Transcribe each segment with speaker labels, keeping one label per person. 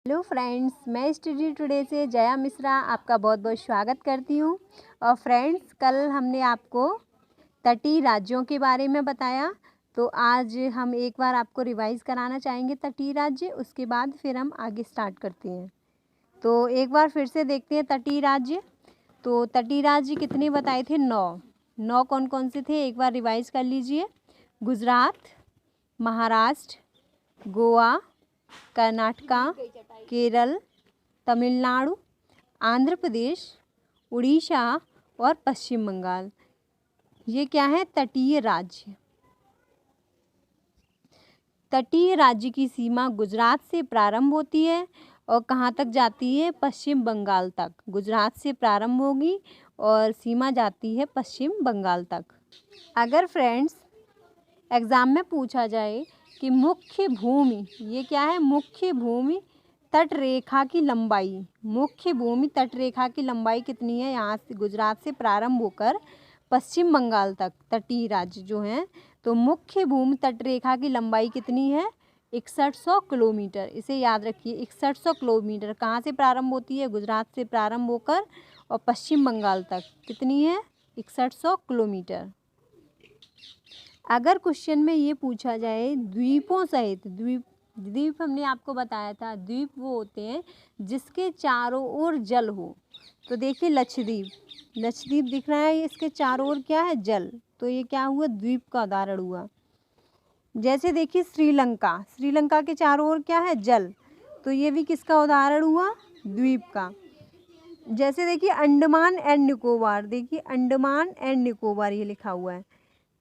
Speaker 1: Hello friends, मैं study today से जया मिश्रा आपका बहुत बहुत स्वागत करती हूँ। और फ्रेंड्स, कल हमने आपको तटीय राज्यों के बारे में बताया, तो आज हम एक बार आपको रिवाइज़ कराना चाहेंगे तटीय राज्य। उसके बाद फिर हम आगे स्टार्ट करते हैं। तो एक बार फिर से देखते हैं तटीय राज्य। तो तटीय राज्य कितने बताए थे? 9 कौन कौन से थे एक बार रिवाइज़ कर लीजिए। गुजरात, महाराष्ट्र, गोवा, कर्नाटका, केरल, तमिलनाडु, आंध्र प्रदेश, उड़ीसा और पश्चिम बंगाल। ये क्या है? तटीय राज्य। तटीय राज्य की सीमा गुजरात से प्रारंभ होती है और कहाँ तक जाती है? पश्चिम बंगाल तक। गुजरात से प्रारंभ होगी और सीमा जाती है पश्चिम बंगाल तक। अगर फ्रेंड्स एग्ज़ाम में पूछा जाए कि मुख्य भूमि, ये क्या है? मुख्य भूमि तट रेखा की लंबाई, मुख्य भूमि तट रेखा की लंबाई कितनी है? यहाँ से गुजरात से प्रारंभ होकर पश्चिम बंगाल तक तटीय राज्य जो हैं, तो मुख्य भूमि तट रेखा की लंबाई कितनी है? 6100 किलोमीटर। इसे याद रखिए, 6100 किलोमीटर। कहाँ से प्रारंभ होती है? गुजरात से प्रारंभ होकर और पश्चिम बंगाल तक कितनी है? 6100 किलोमीटर। अगर क्वेश्चन में ये पूछा जाए द्वीपों सहित, द्वीप हमने आपको बताया था, द्वीप वो होते हैं जिसके चारों ओर जल हो। तो देखिए लक्षद्वीप दिख रहा है, इसके चारों ओर क्या है? जल। तो ये क्या हुआ? द्वीप का उदाहरण हुआ। जैसे देखिए श्रीलंका के चारों ओर क्या है? जल। तो ये भी किसका उदाहरण हुआ? द्वीप का। जैसे देखिए अंडमान एंड निकोबार, देखिए अंडमान एंड निकोबार ये लिखा हुआ है,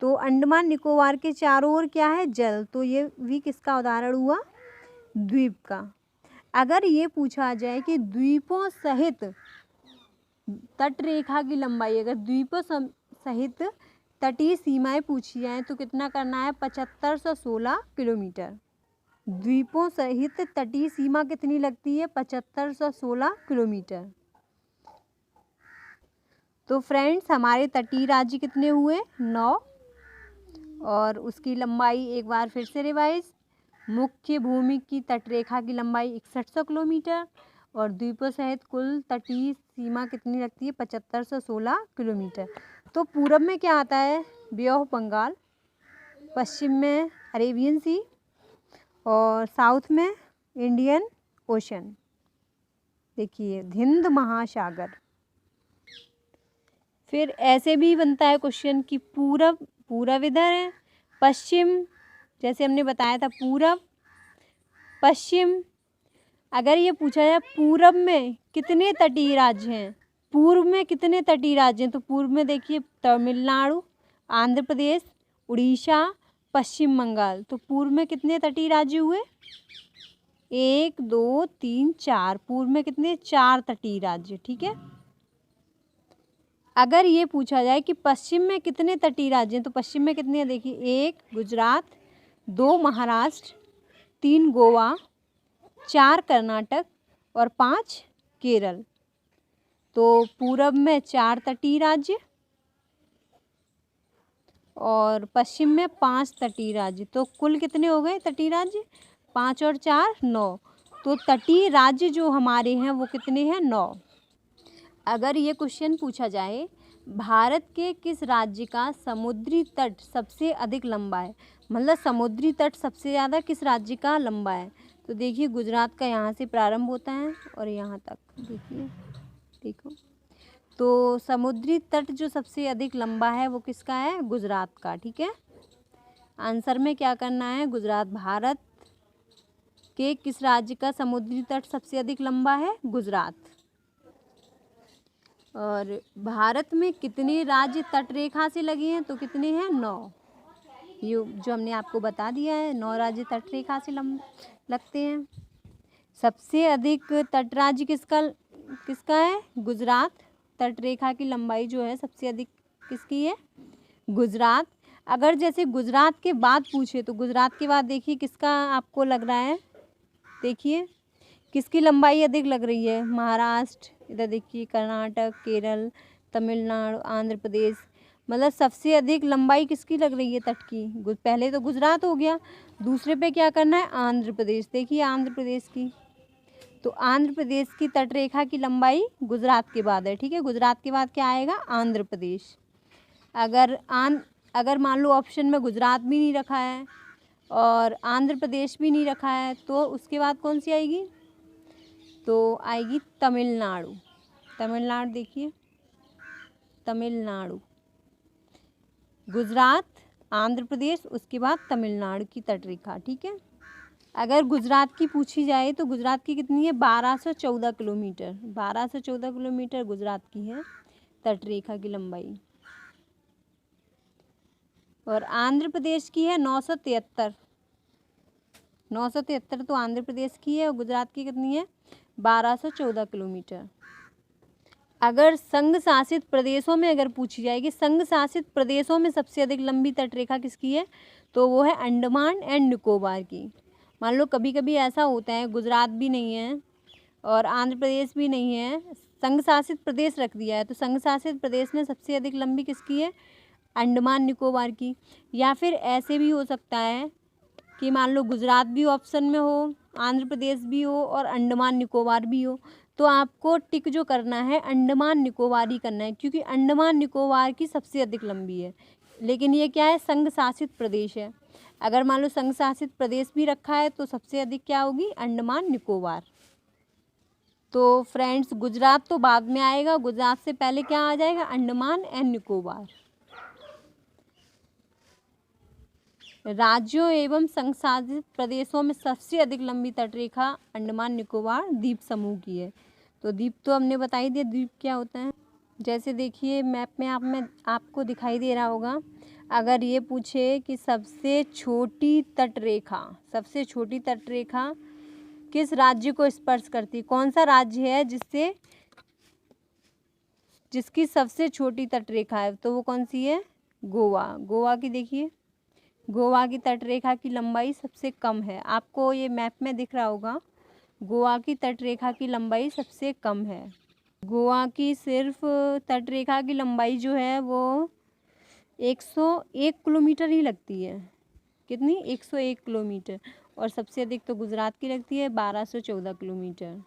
Speaker 1: तो अंडमान निकोबार के चारों ओर क्या है? जल। तो ये भी किसका उदाहरण हुआ? द्वीप का। अगर ये पूछा जाए कि द्वीपों सहित तट रेखा की लंबाई, अगर द्वीपों सहित तटीय सीमाएं पूछी जाएं तो कितना करना है? 7516 किलोमीटर। द्वीपों सहित तटीय सीमा कितनी लगती है? 7516 किलोमीटर। तो फ्रेंड्स हमारे तटीय राज्य कितने हुए? 9। और उसकी लंबाई एक बार फिर से रिवाइज। मुख्य भूमि की तटरेखा की लंबाई 6100 किलोमीटर और द्वीपों सहित कुल तटीय सीमा कितनी लगती है? 7516 किलोमीटर। तो पूरब में क्या आता है? बे ऑफ बंगाल, पश्चिम में अरेबियन सी और साउथ में इंडियन ओशन। देखिए हिंद महासागर। फिर ऐसे भी बनता है क्वेश्चन कि पूरब इधर है, पश्चिम जैसे हमने बताया था पूरब पश्चिम। अगर ये पूछा जाए पूरब में कितने तटीय राज्य हैं, पूर्व में कितने तटीय राज्य हैं, तो पूर्व में देखिए तमिलनाडु, आंध्र प्रदेश, उड़ीसा, पश्चिम बंगाल। तो पूर्व में कितने तटीय राज्य हुए? 1 2 3 4। पूर्व में कितने? 4 तटीय राज्य। ठीक है। अगर ये पूछा जाए कि पश्चिम में कितने तटीय राज्य हैं, तो पश्चिम में कितने हैं? देखिए 1 गुजरात, 2 महाराष्ट्र, 3 गोवा, 4 कर्नाटक और 5 केरल। तो पूरब में 4 तटीय राज्य और पश्चिम में 5 तटीय राज्य। तो कुल कितने हो गए तटीय राज्य? 5 और 4 9। तो तटीय राज्य जो हमारे हैं वो कितने हैं? 9। अगर ये क्वेश्चन पूछा जाए भारत के किस राज्य का समुद्री तट सबसे अधिक लंबा है, मतलब समुद्री तट सबसे ज़्यादा किस राज्य का लंबा है, तो देखिए गुजरात का यहाँ से प्रारंभ होता है और यहाँ तक। देखिए देखो, तो समुद्री तट जो सबसे अधिक लंबा है वो किसका है? गुजरात का। ठीक है। आंसर में क्या करना है? गुजरात। भारत के किस राज्य का समुद्री तट सबसे अधिक लंबा है? गुजरात। और भारत में कितने राज्य तटरेखा से लगे हैं, तो कितने हैं? 9। ये जो हमने आपको बता दिया है, 9 राज्य तटरेखा से लगते हैं। सबसे अधिक तट राज्य किसका है? गुजरात। तटरेखा की लंबाई जो है सबसे अधिक किसकी है? गुजरात। अगर जैसे गुजरात के बाद पूछे तो गुजरात के बाद देखिए किसका आपको लग रहा है? देखिए किसकी लंबाई अधिक लग रही है? महाराष्ट्र, इधर देखिए कर्नाटक, केरल, तमिलनाडु, आंध्र प्रदेश। मतलब सबसे अधिक लंबाई किसकी लग रही है तट की? पहले तो गुजरात हो गया, दूसरे पे क्या करना है? आंध्र प्रदेश। देखिए आंध्र प्रदेश की। तो आंध्र प्रदेश की तटरेखा की लंबाई गुजरात के बाद है, ठीक है। गुजरात के बाद क्या आएगा? आंध्र प्रदेश। अगर मान लो ऑप्शन में गुजरात भी नहीं रखा है और आंध्र प्रदेश भी नहीं रखा है तो उसके बाद कौन सी आएगी? तो आएगी तमिलनाडु। तमिलनाडु देखिए, तमिलनाडु, गुजरात, आंध्र प्रदेश, उसके बाद तमिलनाडु की तटरेखा, ठीक है। अगर गुजरात की पूछी जाए तो गुजरात की कितनी है? 1214 किलोमीटर। 1214 किलोमीटर गुजरात की है तटरेखा की लंबाई। और आंध्र प्रदेश की है 973। 973 तो आंध्र प्रदेश की है और गुजरात की कितनी है? 1214 किलोमीटर। अगर संघ शासित प्रदेशों में अगर पूछी जाएगी, संघ शासित प्रदेशों में सबसे अधिक लंबी तटरेखा किसकी है? तो वो है अंडमान एंड निकोबार की। मान लो कभी कभी ऐसा होता है गुजरात भी नहीं है और आंध्र प्रदेश भी नहीं है, संघ शासित प्रदेश रख दिया है, तो संघ शासित प्रदेश में सबसे अधिक लंबी किसकी है? अंडमान निकोबार की। या फिर ऐसे भी हो सकता है कि मान लो गुजरात भी ऑप्शन में हो, आंध्र प्रदेश भी हो और अंडमान निकोबार भी हो, तो आपको टिक जो करना है अंडमान निकोबार ही करना है, क्योंकि अंडमान निकोबार की सबसे अधिक लंबी है। लेकिन ये क्या है? संघ शासित प्रदेश है। अगर मान लो संघ शासित प्रदेश भी रखा है तो सबसे अधिक क्या होगी? अंडमान निकोबार। तो फ्रेंड्स गुजरात तो बाद में आएगा, गुजरात से पहले क्या आ जाएगा? अंडमान एंड निकोबार। राज्यों एवं संघ शासित प्रदेशों में सबसे अधिक लंबी तटरेखा अंडमान निकोबार द्वीप समूह की है। तो द्वीप तो हमने बता ही दिया द्वीप क्या होता है। जैसे देखिए मैप में आपको दिखाई दे रहा होगा, अगर ये पूछे कि सबसे छोटी तटरेखा किस राज्य को स्पर्श करती, कौन सा राज्य है जिसकी सबसे छोटी तटरेखा है, तो वो कौन सी है? गोवा। गोवा की देखिए, गोवा की तटरेखा की लंबाई सबसे कम है। आपको ये मैप में दिख रहा होगा, गोवा की तटरेखा की लंबाई सबसे कम है। गोवा की सिर्फ तटरेखा की लंबाई जो है वो 101 किलोमीटर ही लगती है। कितनी? 101 किलोमीटर। और सबसे अधिक तो गुजरात की लगती है 1214 किलोमीटर।